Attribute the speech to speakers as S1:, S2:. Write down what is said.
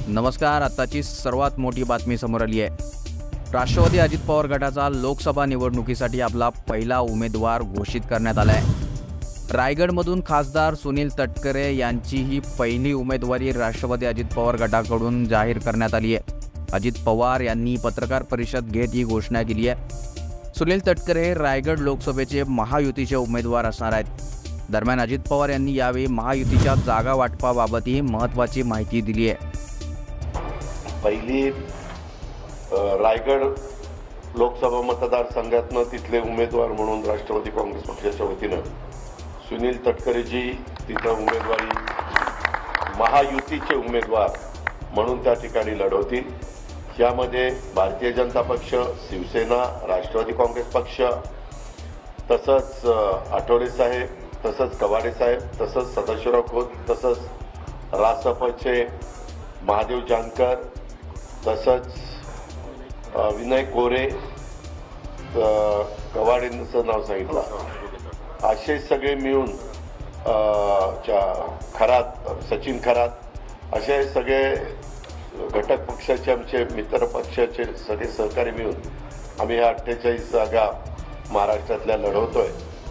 S1: नमस्कार. आताची सर्वात मोठी बातमी समोर आली आहे. राष्ट्रवादी अजित पवार गटाचा लोकसभा निवडणुकीसाठी आपला पहिला उमेदवार घोषित करण्यात आला आहे. रायगडमधून खासदार सुनील तटकरे यांची ही पहिली उमेदवारी राष्ट्रवादी अजित पवार गटाकडून जाहीर करण्यात आली आहे. अजित पवार यांनी पत्रकार परिषद घेत ही घोषणा केली आहे. सुनील तटकरे हे रायगड लोकसभेचे महायुतीचे उमेदवार असणार आहेत. दरम्यान अजित पवार यांनी यावेळी महायुतीच्या जागा वाटपाबाबतही महत्त्वाची माहिती दिली आहे.
S2: पहिली रायगड लोकसभा मतदारसंघातनं तिथले उमेदवार म्हणून राष्ट्रवादी काँग्रेस पक्षाच्या वतीनं सुनील तटकरेजी तिथं उमेदवारी महायुतीचे उमेदवार म्हणून त्या ठिकाणी लढवतील. यामध्ये भारतीय जनता पक्ष, शिवसेना, राष्ट्रवादी काँग्रेस पक्ष, तसंच आठवले साहेब, तसंच कवाडे साहेब, तसंच सदाशिवराव खोत, तसंच रासपचे महादेव जानकर, तसंच विनय कोरे, कवाडेंचं नाव सांगितलं, असे सगळे मिळून खरात, सचिन खरात, असे सगळे घटक पक्षाचे आमचे मित्र पक्षाचे सगळे सहकारी मिळून आम्ही ह्या 48 जागा महाराष्ट्रातल्या लढवतोय.